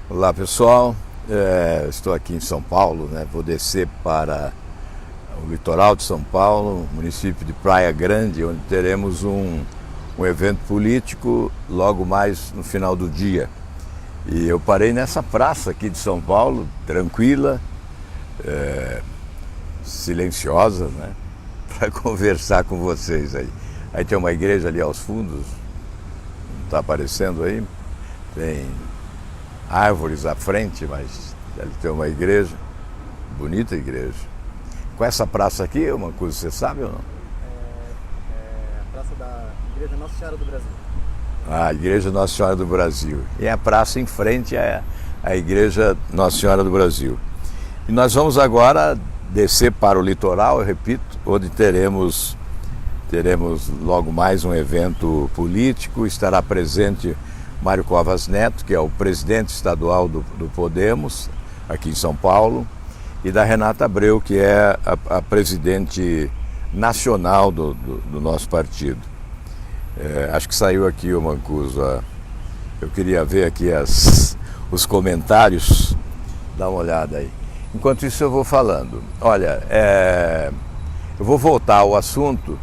Olá pessoal, estou aqui em São Paulo, né? Vou descer para o litoral de São Paulo, município de Praia Grande, onde teremos um evento político logo mais no final do dia. E eu parei nessa praça aqui de São Paulo, tranquila, silenciosa, né? Para conversar com vocês aí. Aí tem uma igreja ali aos fundos, não está aparecendo aí, tem árvores à frente, mas deve ter uma igreja, bonita igreja. Com essa praça aqui, uma coisa, você sabe ou não? É a praça da Igreja Nossa Senhora do Brasil. A Igreja Nossa Senhora do Brasil. E a praça em frente é a Igreja Nossa Senhora do Brasil. E nós vamos agora descer para o litoral, eu repito, onde teremos logo mais um evento político. Estará presente Mário Covas Neto, que é o presidente estadual do Podemos, aqui em São Paulo, e da Renata Abreu, que é a presidente nacional do nosso partido. Acho que saiu aqui o Mancuso. Eu queria ver aqui os comentários, dá uma olhada aí. Enquanto isso eu vou falando. Olha, eu vou voltar ao assunto.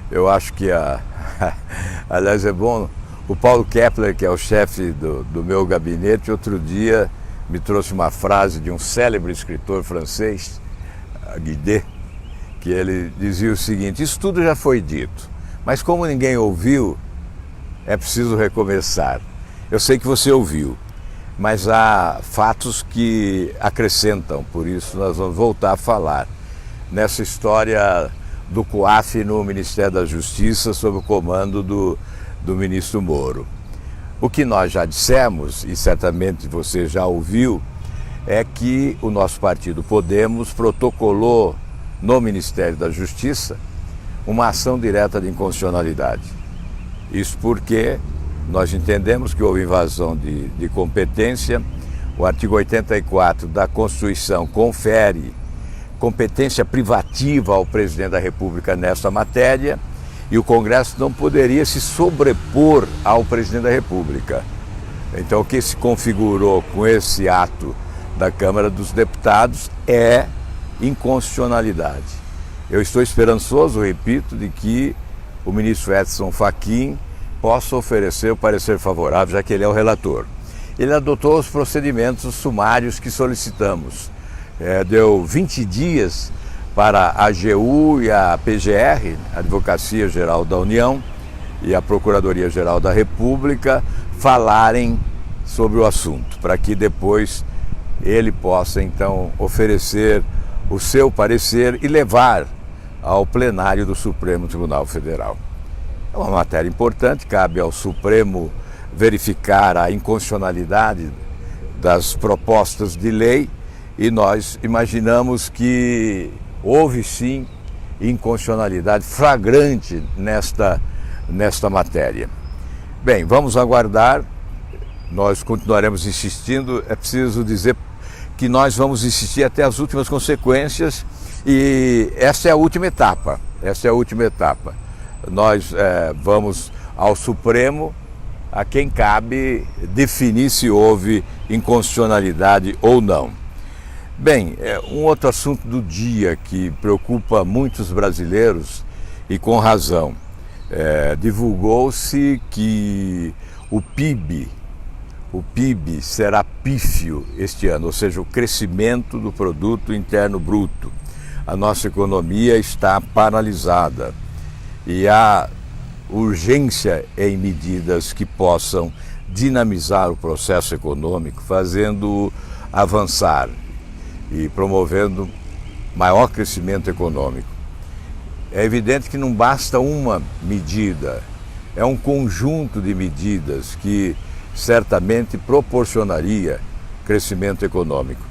Eu acho que aliás é bom. O Paulo Kepler, que é o chefe do meu gabinete, outro dia me trouxe uma frase de um célebre escritor francês, Guidet, que ele dizia o seguinte: isso tudo já foi dito, mas como ninguém ouviu, é preciso recomeçar. Eu sei que você ouviu, mas há fatos que acrescentam, por isso nós vamos voltar a falar nessa história do COAF no Ministério da Justiça, sob o comando do ministro Moro. O que nós já dissemos, e certamente você já ouviu, é que o nosso partido Podemos protocolou no Ministério da Justiça uma ação direta de inconstitucionalidade. Isso porque nós entendemos que houve invasão de competência. O artigo 84 da Constituição confere competência privativa ao presidente da República nessa matéria, e o Congresso não poderia se sobrepor ao presidente da República. Então, o que se configurou com esse ato da Câmara dos Deputados é inconstitucionalidade. Eu estou esperançoso, repito, de que o ministro Edson Fachin possa oferecer o parecer favorável, já que ele é o relator. Ele adotou os procedimentos sumários que solicitamos. Deu 20 dias para a AGU e a PGR, a Advocacia Geral da União, e a Procuradoria Geral da República, falarem sobre o assunto, para que depois ele possa então oferecer o seu parecer e levar ao plenário do Supremo Tribunal Federal. É uma matéria importante, cabe ao Supremo verificar a inconstitucionalidade das propostas de lei, e nós imaginamos que houve sim inconstitucionalidade flagrante nesta matéria. Bem, vamos aguardar, nós continuaremos insistindo. É preciso dizer que nós vamos insistir até as últimas consequências, e essa é a última etapa. Nós vamos ao Supremo, a quem cabe definir se houve inconstitucionalidade ou não. Bem, um outro assunto do dia que preocupa muitos brasileiros, e com razão, divulgou-se que o PIB será pífio este ano, ou seja, o crescimento do produto interno bruto. A nossa economia está paralisada e há urgência em medidas que possam dinamizar o processo econômico, fazendo-o avançar e promovendo maior crescimento econômico. É evidente que não basta uma medida, é um conjunto de medidas que certamente proporcionaria crescimento econômico.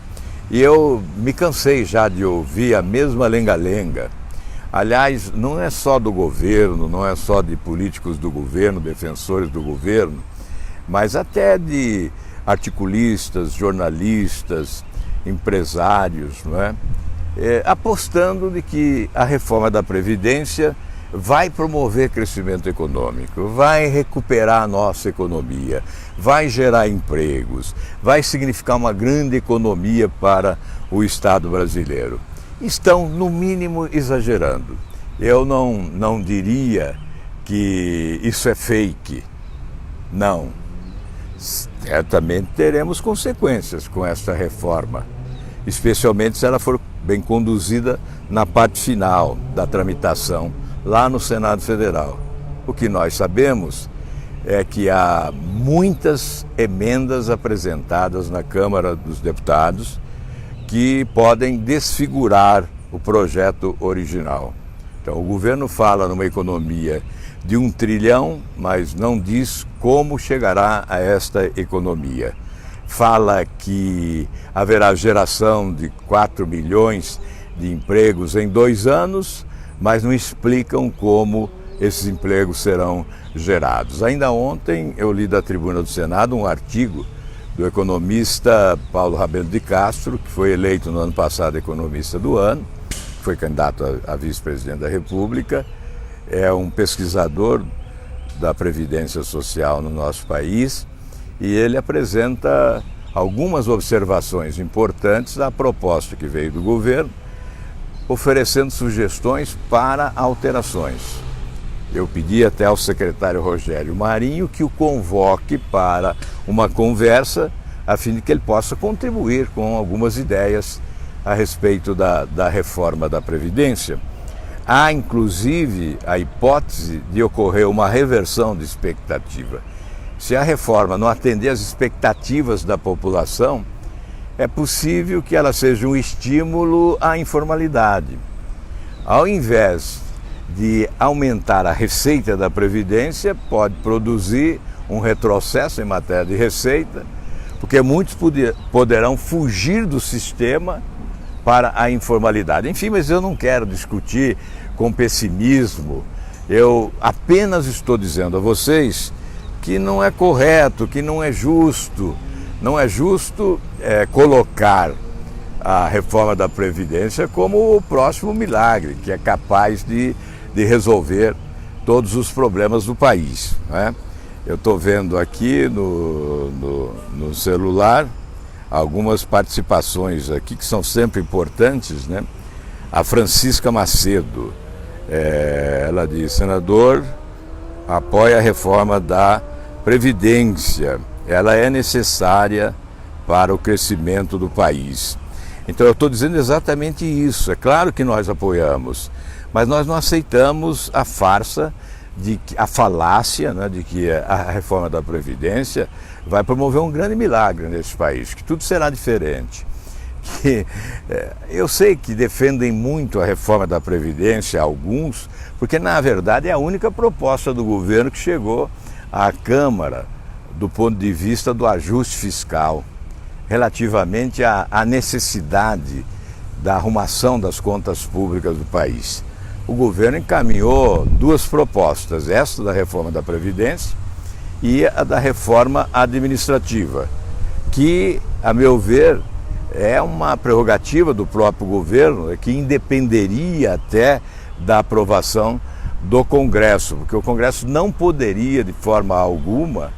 E eu me cansei já de ouvir a mesma lenga-lenga. Aliás, não é só do governo, não é só de políticos do governo, defensores do governo, mas até de articulistas, jornalistas, empresários, não é? Apostando de que a reforma da Previdência vai promover crescimento econômico, vai recuperar a nossa economia, vai gerar empregos, vai significar uma grande economia para o Estado brasileiro. Estão, no mínimo, exagerando. Eu não diria que isso é fake. Não. Certamente teremos consequências com esta reforma, especialmente se ela for bem conduzida na parte final da tramitação lá no Senado Federal. O que nós sabemos é que há muitas emendas apresentadas na Câmara dos Deputados que podem desfigurar o projeto original. Então, o governo fala numa economia de 1 trilhão, mas não diz como chegará a esta economia. Fala que haverá geração de 4 milhões de empregos em 2 anos, mas não explicam como esses empregos serão gerados. Ainda ontem eu li da tribuna do Senado um artigo do economista Paulo Rabelo de Castro, que foi eleito no ano passado economista do ano, foi candidato a vice-presidente da República, é um pesquisador da Previdência Social no nosso país, e ele apresenta algumas observações importantes à proposta que veio do governo, oferecendo sugestões para alterações. Eu pedi até ao secretário Rogério Marinho que o convoque para uma conversa, a fim de que ele possa contribuir com algumas ideias a respeito da reforma da Previdência. Há, inclusive, a hipótese de ocorrer uma reversão de expectativa. Se a reforma não atender às expectativas da população, é possível que ela seja um estímulo à informalidade. Ao invés de aumentar a receita da Previdência, pode produzir um retrocesso em matéria de receita, porque muitos poderão fugir do sistema para a informalidade. Enfim, mas eu não quero discutir com pessimismo, eu apenas estou dizendo a vocês que não é correto, que não é justo colocar a reforma da Previdência como o próximo milagre, que é capaz de resolver todos os problemas do país, não é? Eu estou vendo aqui no celular algumas participações aqui que são sempre importantes, né? A Francisca Macedo, ela diz: senador, apoia a reforma da Previdência, ela é necessária para o crescimento do país. Então eu estou dizendo exatamente isso. É claro que nós apoiamos, mas nós não aceitamos a farsa, a falácia, né, de que a reforma da Previdência vai promover um grande milagre nesse país, que tudo será diferente. Eu sei que defendem muito a reforma da Previdência, alguns, porque na verdade é a única proposta do governo que chegou à Câmara do ponto de vista do ajuste fiscal, relativamente à necessidade da arrumação das contas públicas do país. O governo encaminhou 2 propostas, esta da reforma da Previdência e a da reforma administrativa, que, a meu ver, é uma prerrogativa do próprio governo, que independeria até da aprovação do Congresso, porque o Congresso não poderia, de forma alguma,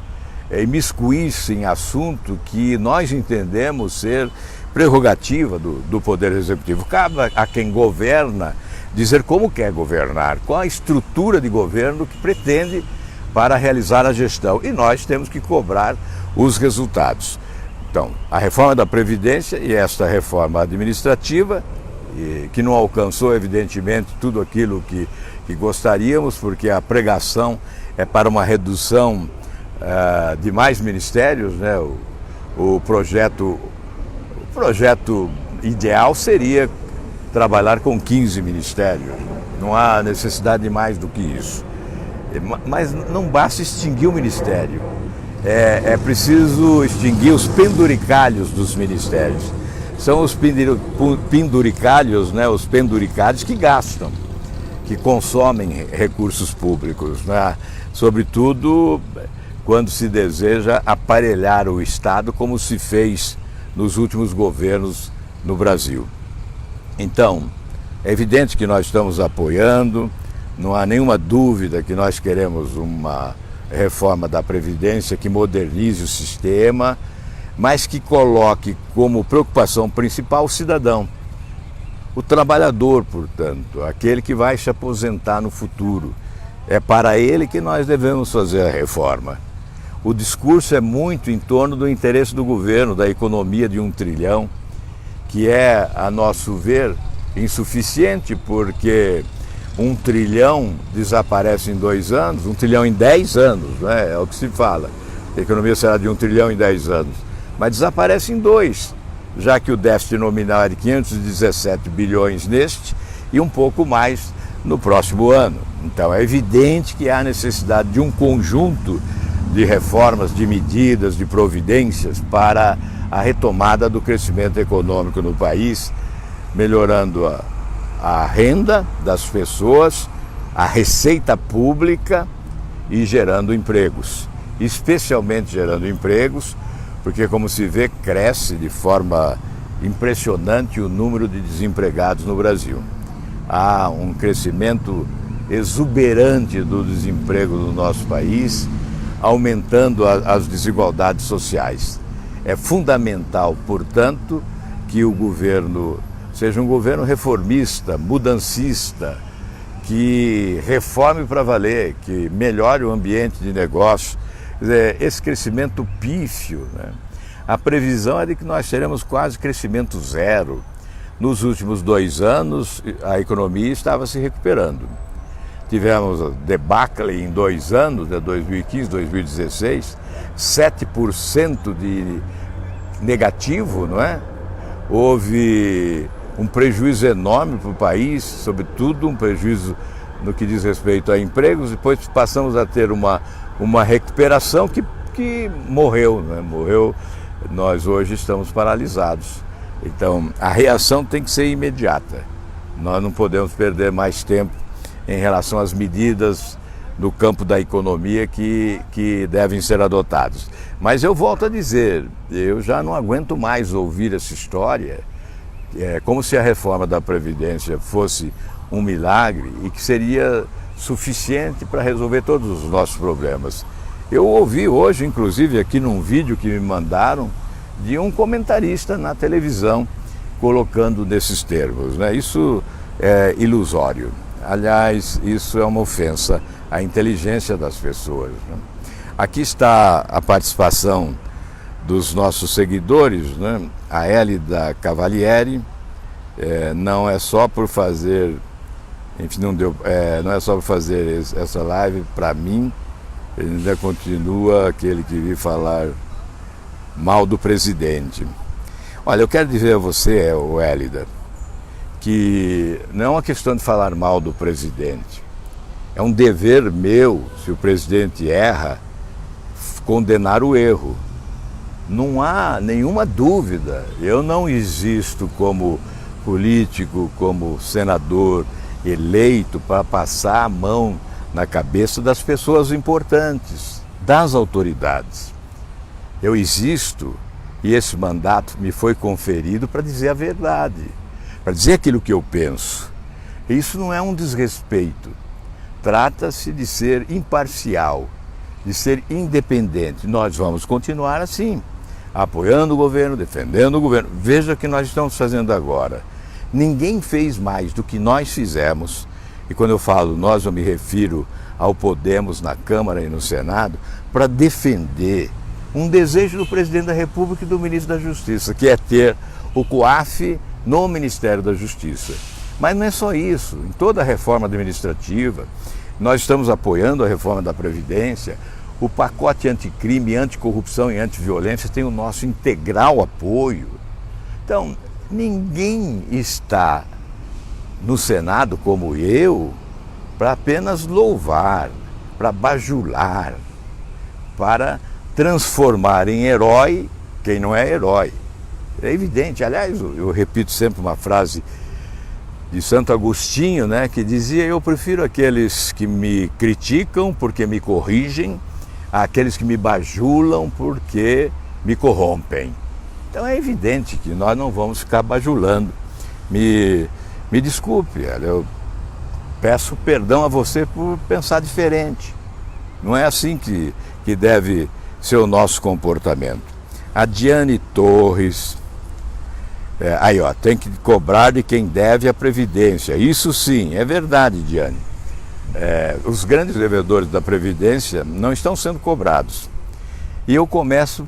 imiscuir-se em assunto que nós entendemos ser prerrogativa do Poder Executivo. Cabe a quem governa dizer como quer governar, qual a estrutura de governo que pretende para realizar a gestão. E nós temos que cobrar os resultados. Então, a reforma da Previdência e esta reforma administrativa, que não alcançou, evidentemente, tudo aquilo que gostaríamos, porque a pregação é para uma redução de mais ministérios, né? O projeto ideal seria trabalhar com 15 ministérios. Não há necessidade de mais do que isso. Mas não basta extinguir o ministério. É preciso extinguir os penduricalhos dos ministérios. São os penduricalhos, né? Os penduricalhos que gastam, que consomem recursos públicos, né? Sobretudo quando se deseja aparelhar o Estado, como se fez nos últimos governos no Brasil. Então, é evidente que nós estamos apoiando, Não há nenhuma dúvida que nós queremos uma reforma da Previdência que modernize o sistema, mas que coloque como preocupação principal o cidadão, o trabalhador, portanto, aquele que vai se aposentar no futuro. É para ele que nós devemos fazer a reforma. O discurso é muito em torno do interesse do governo, da economia de 1 trilhão, que é, a nosso ver, insuficiente, porque 1 trilhão desaparece em 2 anos, 1 trilhão em 10 anos, né? É o que se fala. A economia será de 1 trilhão em 10 anos, mas desaparece em 2, já que o déficit nominal é de 517 bilhões neste e um pouco mais no próximo ano. Então é evidente que há necessidade de um conjunto de reformas, de medidas, de providências para a retomada do crescimento econômico no país, melhorando a renda das pessoas, a receita pública e gerando empregos, especialmente gerando empregos, porque, como se vê, cresce de forma impressionante o número de desempregados no Brasil. Há um crescimento exuberante do desemprego no nosso país, aumentando as desigualdades sociais. É fundamental, portanto, que o governo seja um governo reformista, mudancista, que reforme para valer, que melhore o ambiente de negócio. Esse crescimento pífio, né? A previsão é de que nós teremos quase crescimento zero. Nos últimos 2 anos, a economia estava se recuperando. Tivemos debacle em 2 anos, de 2015, 2016, 7% de negativo, não é? Houve um prejuízo enorme para o país, sobretudo um prejuízo no que diz respeito a empregos. Depois passamos a ter uma recuperação que morreu, né? Morreu, nós hoje estamos paralisados. Então, a reação tem que ser imediata. Nós não podemos perder mais tempo em relação às medidas no campo da economia que devem ser adotadas. Mas eu volto a dizer, eu já não aguento mais ouvir essa história, como se a reforma da Previdência fosse um milagre e que seria suficiente para resolver todos os nossos problemas. Eu ouvi hoje, inclusive aqui num vídeo que me mandaram, de um comentarista na televisão colocando nesses termos, né? Isso é ilusório. Aliás, isso é uma ofensa à inteligência das pessoas, né? Aqui está a participação dos nossos seguidores, né? A Hélida Cavalieri, não é só por fazer, enfim, não é só por fazer essa live para mim, ele ainda continua aquele que vi falar mal do presidente. Olha, eu quero dizer a você, Hélida, que não é uma questão de falar mal do presidente. É um dever meu, se o presidente erra, condenar o erro. Não há nenhuma dúvida. Eu não existo como político, como senador eleito para passar a mão na cabeça das pessoas importantes, das autoridades. Eu existo e esse mandato me foi conferido para dizer a verdade, para dizer aquilo que eu penso. Isso não é um desrespeito. Trata-se de ser imparcial, de ser independente. Nós vamos continuar assim, apoiando o governo, defendendo o governo. Veja o que nós estamos fazendo agora. Ninguém fez mais do que nós fizemos, e quando eu falo nós, eu me refiro ao Podemos na Câmara e no Senado, para defender um desejo do presidente da República e do ministro da Justiça, que é ter o COAF no Ministério da Justiça. Mas não é só isso. Em toda a reforma administrativa, nós estamos apoiando a reforma da Previdência. O pacote anticrime, anticorrupção e antiviolência tem o nosso integral apoio. Então, ninguém está no Senado como eu para apenas louvar, para bajular, para transformar em herói quem não é herói. É evidente. Aliás, eu repito sempre uma frase de Santo Agostinho, né, que dizia: eu prefiro aqueles que me criticam porque me corrigem, àqueles que me bajulam porque me corrompem. Então é evidente que nós não vamos ficar bajulando. Me desculpe, eu peço perdão a você por pensar diferente. Não é assim que deve ser o nosso comportamento. A Diane Torres, tem que cobrar de quem deve a Previdência. Isso sim, é verdade, Diane. Os grandes devedores da Previdência não estão sendo cobrados. E eu começo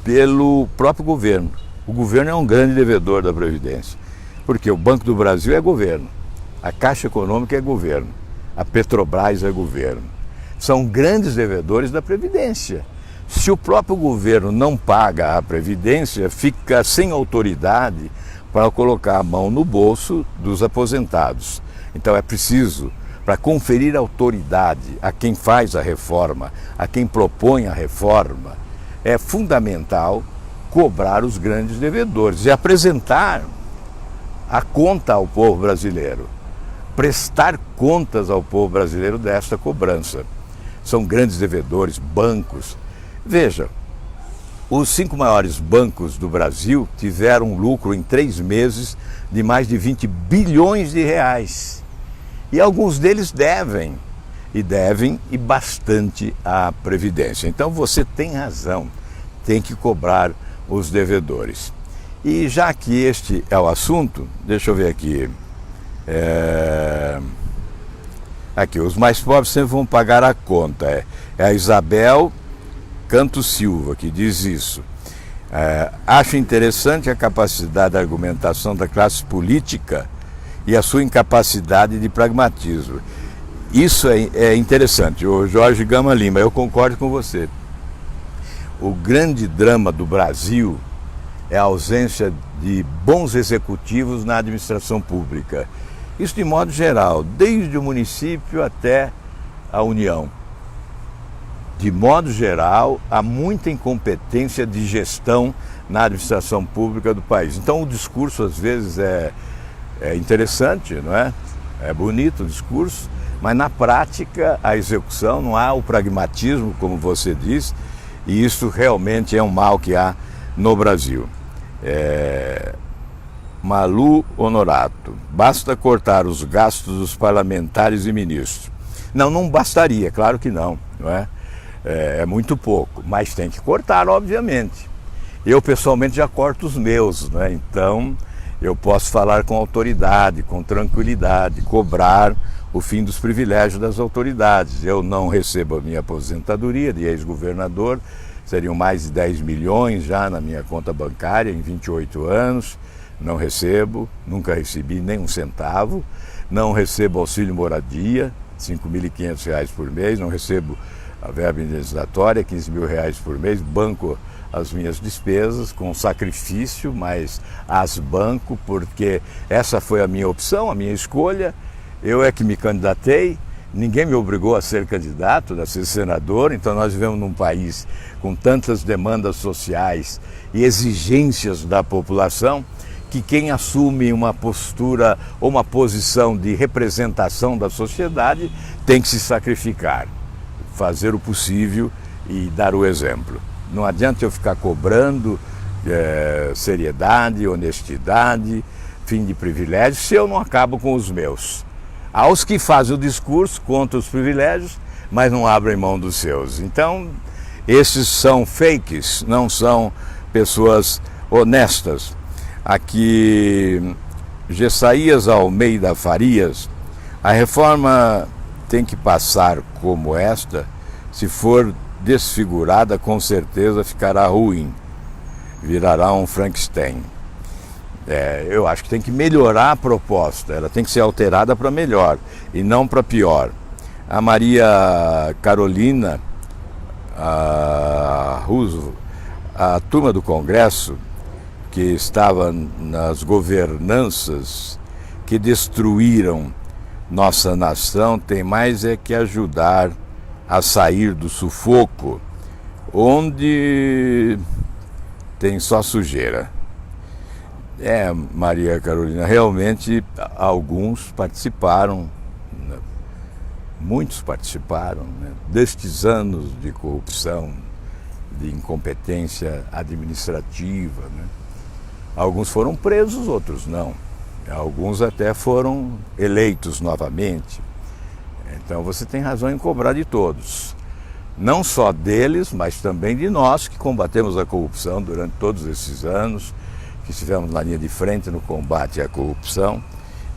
pelo próprio governo. O governo é um grande devedor da Previdência, porque o Banco do Brasil é governo, a Caixa Econômica é governo, a Petrobras é governo. São grandes devedores da Previdência. Se o próprio governo não paga a Previdência, fica sem autoridade para colocar a mão no bolso dos aposentados. Então é preciso, para conferir autoridade a quem faz a reforma, a quem propõe a reforma, é fundamental cobrar os grandes devedores e apresentar a conta ao povo brasileiro, prestar contas ao povo brasileiro desta cobrança. São grandes devedores, bancos. Veja, os 5 maiores bancos do Brasil tiveram um lucro em 3 meses de mais de 20 bilhões de reais. E alguns deles devem e bastante à Previdência. Então você tem razão, tem que cobrar os devedores. E já que este é o assunto, deixa eu ver aqui. Aqui, os mais pobres sempre vão pagar a conta. É a Isabel Canto Silva que diz isso. Acho interessante a capacidade de argumentação da classe política e a sua incapacidade de pragmatismo. Isso é interessante. O Jorge Gama Lima, eu concordo com você. O grande drama do Brasil é a ausência de bons executivos na administração pública. Isso de modo geral, desde o município até a União. De modo geral, há muita incompetência de gestão na administração pública do país. Então o discurso às vezes é interessante, não é? É bonito o discurso, mas na prática a execução não há o pragmatismo, como você diz, e isso realmente é um mal que há no Brasil. Malu Honorato, basta cortar os gastos dos parlamentares e ministros. Não bastaria, claro que não é? É muito pouco, mas tem que cortar, obviamente. Eu pessoalmente já corto os meus, né? Então eu posso falar com autoridade, com tranquilidade, cobrar o fim dos privilégios das autoridades. Eu não recebo a minha aposentadoria de ex-governador, seriam mais de 10 milhões já na minha conta bancária em 28 anos, não recebo, nunca recebi nem um centavo, não recebo auxílio moradia, R$ 5.500 por mês, não recebo a verba indenizatória, R$ 15.000 por mês, banco as minhas despesas com sacrifício, mas as banco porque essa foi a minha opção, a minha escolha, eu é que me candidatei, ninguém me obrigou a ser candidato, a ser senador, então nós vivemos num país com tantas demandas sociais e exigências da população que quem assume uma postura ou uma posição de representação da sociedade tem que se sacrificar, fazer o possível e dar o exemplo. Não adianta eu ficar cobrando seriedade, honestidade, fim de privilégios, se eu não acabo com os meus. Há os que fazem o discurso contra os privilégios, mas não abrem mão dos seus. Então, esses são fakes, não são pessoas honestas. Aqui, Gessaías Almeida Farias, a reforma tem que passar como esta, se for desfigurada, com certeza ficará ruim, virará um Frankenstein. Eu acho que tem que melhorar a proposta, ela tem que ser alterada para melhor e não para pior. A Maria Carolina Russo, a turma do Congresso, que estava nas governanças que destruíram nossa nação, tem mais que ajudar a sair do sufoco, onde tem só sujeira. Maria Carolina, realmente alguns participaram, né? Muitos participaram, né? Destes anos de corrupção, de incompetência administrativa, né? Alguns foram presos, outros não. Alguns até foram eleitos novamente. Então você tem razão em cobrar de todos. Não só deles, mas também de nós que combatemos a corrupção durante todos esses anos, que estivemos na linha de frente no combate à corrupção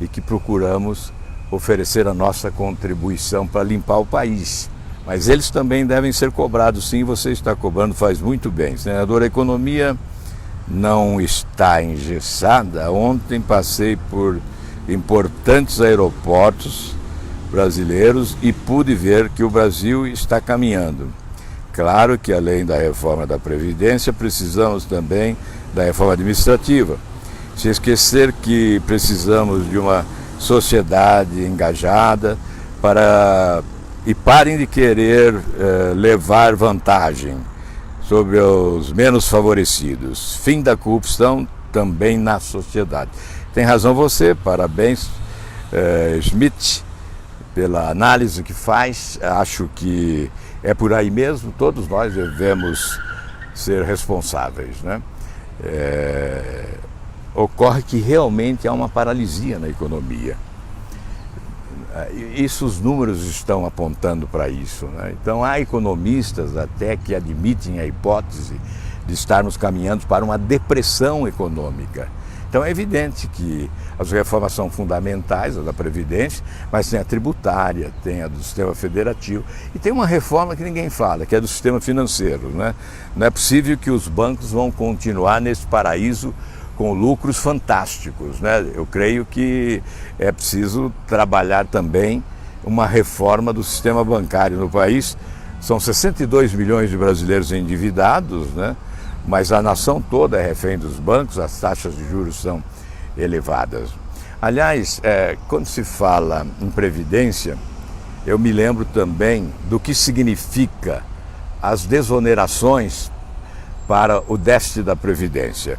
e que procuramos oferecer a nossa contribuição para limpar o país. Mas eles também devem ser cobrados, sim, você está cobrando, faz muito bem. Senador, a economia não está engessada. Ontem passei por importantes aeroportos brasileiros e pude ver que o Brasil está caminhando. Claro que além da reforma da Previdência, precisamos também da reforma administrativa. Se esquecer que precisamos de uma sociedade engajada e parem de querer levar vantagem sobre os menos favorecidos. Fim da corrupção também na sociedade. Tem razão você, parabéns, Schmidt, pela análise que faz. Acho que é por aí mesmo, todos nós devemos ser responsáveis, né? Ocorre que realmente há uma paralisia na economia. Isso, os números estão apontando para isso, né? Então há economistas até que admitem a hipótese de estarmos caminhando para uma depressão econômica. Então é evidente que as reformas são fundamentais, a da Previdência, mas tem a tributária, tem a do sistema federativo e tem uma reforma que ninguém fala, que é do sistema financeiro, né? Não é possível que os bancos vão continuar nesse paraíso com lucros fantásticos, né? Eu creio que é preciso trabalhar também uma reforma do sistema bancário no país. São 62 milhões de brasileiros endividados, né? Mas a nação toda é refém dos bancos, as taxas de juros são elevadas. Aliás, quando se fala em Previdência, eu me lembro também do que significa as desonerações para o déficit da Previdência.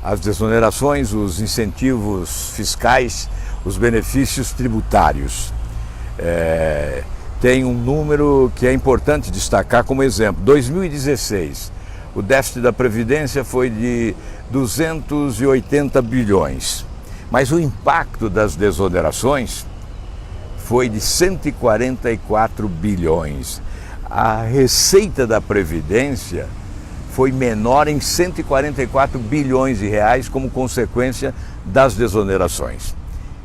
As desonerações, os incentivos fiscais, os benefícios tributários. Tem um número que é importante destacar como exemplo. 2016, o déficit da Previdência foi de 280 bilhões, mas o impacto das desonerações foi de 144 bilhões. A receita da Previdência foi menor em 144 bilhões de reais como consequência das desonerações.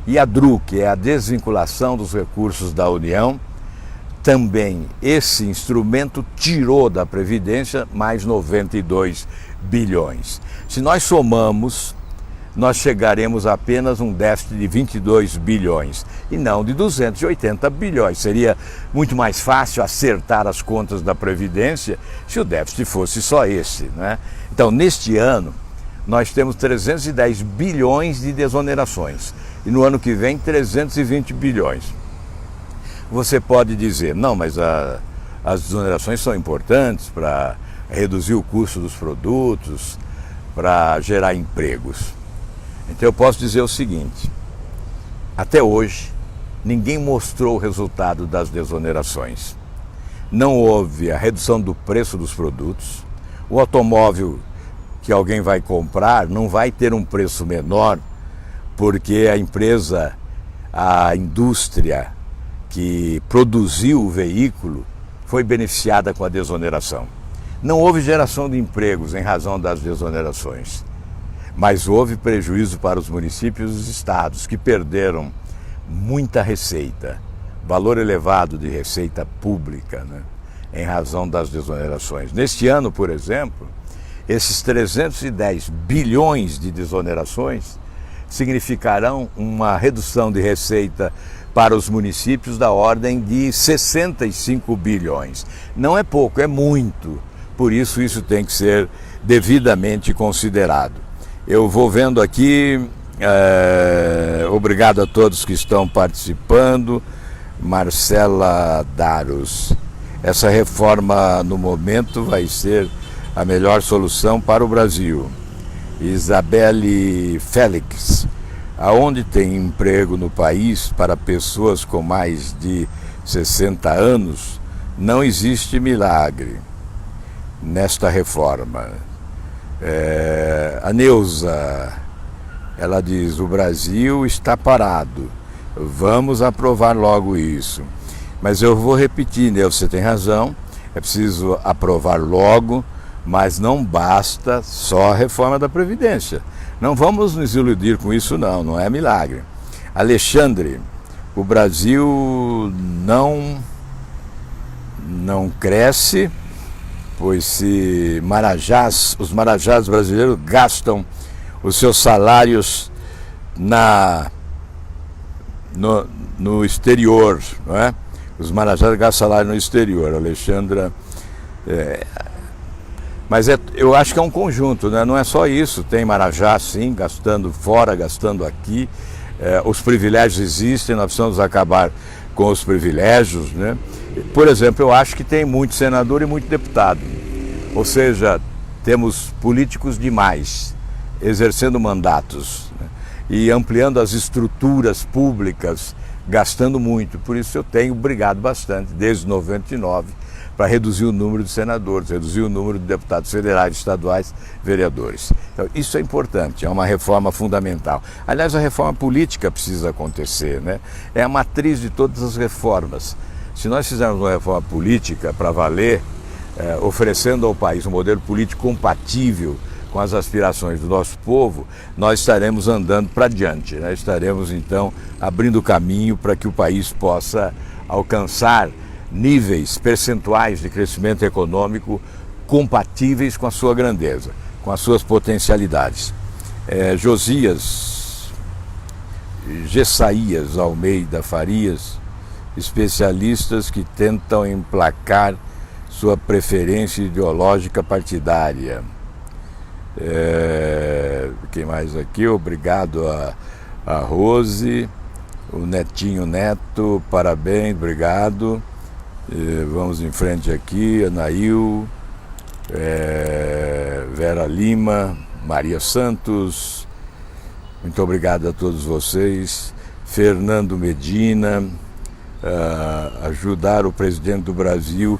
E a DRU, que é a desvinculação dos recursos da União, também esse instrumento tirou da Previdência mais 92 bilhões. Se nós somamos, nós chegaremos a apenas um déficit de 22 bilhões e não de 280 bilhões. Seria muito mais fácil acertar as contas da Previdência se o déficit fosse só esse, né? Então, neste ano, nós temos 310 bilhões de desonerações e no ano que vem 320 bilhões. Você pode dizer, não, mas as desonerações são importantes para reduzir o custo dos produtos, para gerar empregos. Então eu posso dizer o seguinte, até hoje ninguém mostrou o resultado das desonerações. Não houve a redução do preço dos produtos, o automóvel que alguém vai comprar não vai ter um preço menor porque a indústria que produziu o veículo foi beneficiada com a desoneração. Não houve geração de empregos em razão das desonerações. Mas houve prejuízo para os municípios e os estados, que perderam muita receita, valor elevado de receita pública, né, em razão das desonerações. Neste ano, por exemplo, esses 310 bilhões de desonerações significarão uma redução de receita para os municípios da ordem de 65 bilhões. Não é pouco, é muito. Por isso, isso tem que ser devidamente considerado. Eu vou vendo aqui, obrigado a todos que estão participando. Marcela Daros, essa reforma no momento vai ser a melhor solução para o Brasil. Isabelle Félix, aonde tem emprego no país para pessoas com mais de 60 anos, não existe milagre nesta reforma. A Neuza Ela diz: o Brasil está parado, vamos aprovar logo isso. Mas eu vou repetir, né? Você tem razão, é preciso aprovar logo, mas não basta só a reforma da Previdência. Não vamos nos iludir com isso, não é milagre. Alexandre, o Brasil não cresce, pois se os marajás brasileiros gastam os seus salários no exterior, não é? Os marajás gastam salário no exterior, Alexandra. Mas eu acho que é um conjunto, né? Não é só isso, tem marajá sim, gastando fora, gastando aqui. Os privilégios existem, nós precisamos acabar com os privilégios, né? Por exemplo, eu acho que tem muito senador e muito deputado, ou seja, temos políticos demais exercendo mandatos, né? E ampliando as estruturas públicas, gastando muito. Por isso eu tenho brigado bastante, desde 99, para reduzir o número de senadores, reduzir o número de deputados federais, estaduais, vereadores. Então, isso é importante, é uma reforma fundamental. Aliás, a reforma política precisa acontecer, né? É a matriz de todas as reformas. Se nós fizermos uma reforma política para valer, oferecendo ao país um modelo político compatível com as aspirações do nosso povo, nós estaremos andando para diante, né? Estaremos, então, abrindo caminho para que o país possa alcançar níveis percentuais de crescimento econômico compatíveis com a sua grandeza, com as suas potencialidades. Gessaías Almeida Farias, especialistas que tentam emplacar sua preferência ideológica partidária. Quem mais aqui? Obrigado a Rose, o Netinho Neto, parabéns, obrigado. Vamos em frente aqui, Anail, Vera Lima, Maria Santos, muito obrigado a todos vocês. Fernando Medina, ajudar o presidente do Brasil,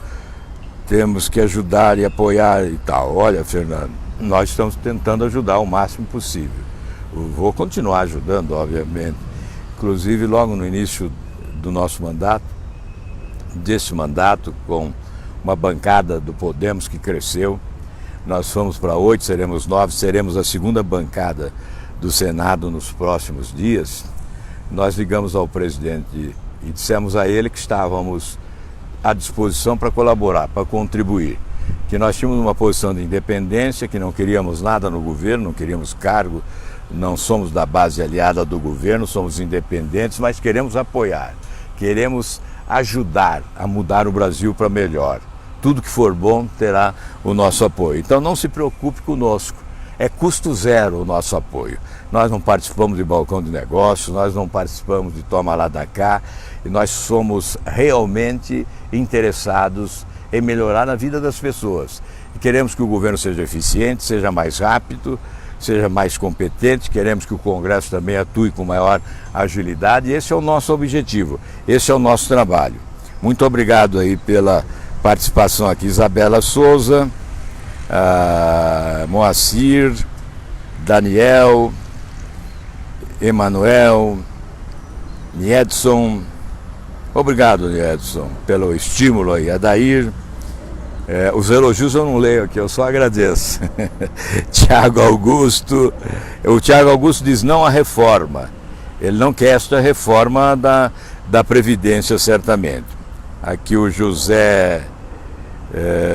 temos que ajudar e apoiar e tal. Olha, Fernando, nós estamos tentando ajudar o máximo possível. Eu vou continuar ajudando, obviamente. Inclusive, logo no início do nosso mandato, com uma bancada do Podemos que cresceu, nós fomos para 8, seremos 9, seremos a segunda bancada do Senado nos próximos dias. Nós ligamos ao presidente e dissemos a ele que estávamos à disposição para colaborar, para contribuir, que nós tínhamos uma posição de independência, que não queríamos nada no governo, não queríamos cargo, não somos da base aliada do governo, somos independentes, mas queremos apoiar, queremos ajudar a mudar o Brasil para melhor. Tudo que for bom terá o nosso apoio. Então não se preocupe conosco, é custo zero o nosso apoio. Nós não participamos de balcão de negócios, nós não participamos de toma lá da cá, e nós somos realmente interessados em melhorar a vida das pessoas. E queremos que o governo seja eficiente, seja mais rápido, seja mais competente, queremos que o Congresso também atue com maior agilidade, e esse é o nosso objetivo, esse é o nosso trabalho. Muito obrigado aí pela participação aqui, Isabela Souza, Moacir, Daniel, Emanuel, Niedson, obrigado, Niedson, pelo estímulo aí, Adair. Os elogios eu não leio aqui, eu só agradeço. Tiago Augusto, o Tiago Augusto diz não à reforma, ele não quer esta reforma da Previdência, certamente. Aqui o José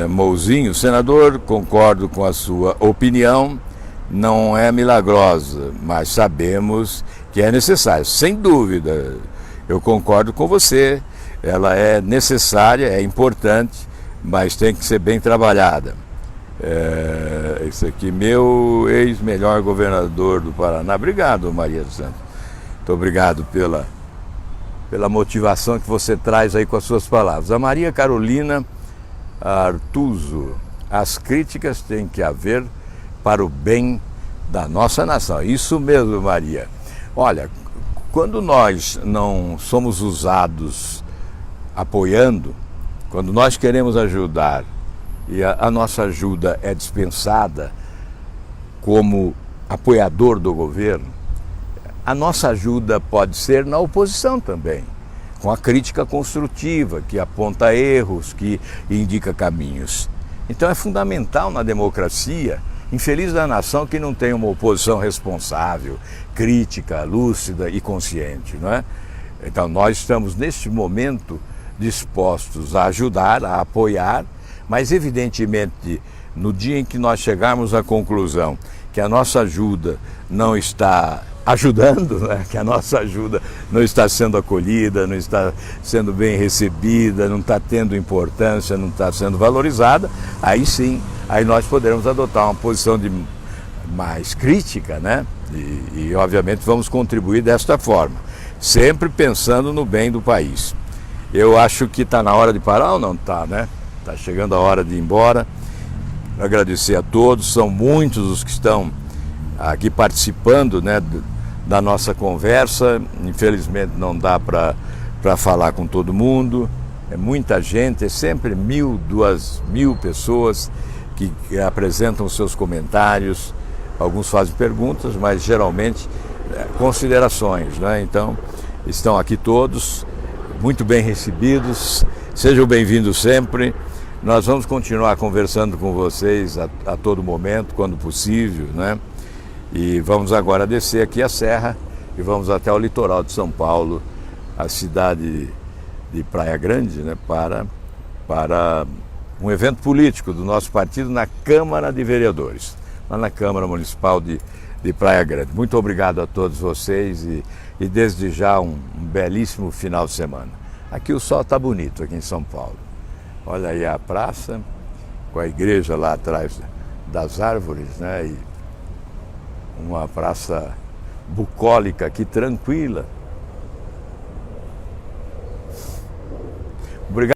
Mouzinho, senador, concordo com a sua opinião, não é milagrosa, mas sabemos que é necessário, sem dúvida, eu concordo com você, ela é necessária, é importante, mas tem que ser bem trabalhada. Esse aqui, meu ex-melhor governador do Paraná. Obrigado, Maria dos Santos. Muito obrigado pela motivação que você traz aí com as suas palavras. A Maria Carolina Artuso, as críticas têm que haver para o bem da nossa nação. Isso mesmo, Maria. Olha, quando nós não somos usados apoiando, quando nós queremos ajudar e a nossa ajuda é dispensada como apoiador do governo, a nossa ajuda pode ser na oposição também, com a crítica construtiva, que aponta erros, que indica caminhos. Então é fundamental na democracia, infeliz da nação que não tem uma oposição responsável, crítica, lúcida e consciente, não é? Então nós estamos neste momento dispostos a ajudar, a apoiar, mas evidentemente no dia em que nós chegarmos à conclusão que a nossa ajuda não está ajudando, né? Que a nossa ajuda não está sendo acolhida, não está sendo bem recebida, não está tendo importância, não está sendo valorizada, aí sim, aí nós poderemos adotar uma posição mais crítica, né? E obviamente vamos contribuir desta forma, sempre pensando no bem do país. Eu acho que está na hora de parar ou não está, né? Está chegando a hora de ir embora. Agradecer a todos, são muitos os que estão aqui participando, né, da nossa conversa. Infelizmente não dá para falar com todo mundo, é muita gente, é sempre 1.000, 2.000 pessoas que apresentam seus comentários, alguns fazem perguntas, mas geralmente considerações, né? Então estão aqui todos, muito bem recebidos, sejam bem-vindos sempre. Nós vamos continuar conversando com vocês a todo momento, quando possível, né? E vamos agora descer aqui a serra e vamos até o litoral de São Paulo, a cidade de Praia Grande, né? Para um evento político do nosso partido na Câmara de Vereadores, lá na Câmara Municipal de Praia Grande. Muito obrigado a todos vocês e desde já um belíssimo final de semana. Aqui o sol está bonito, aqui em São Paulo. Olha aí a praça, com a igreja lá atrás das árvores, né? E uma praça bucólica aqui, tranquila.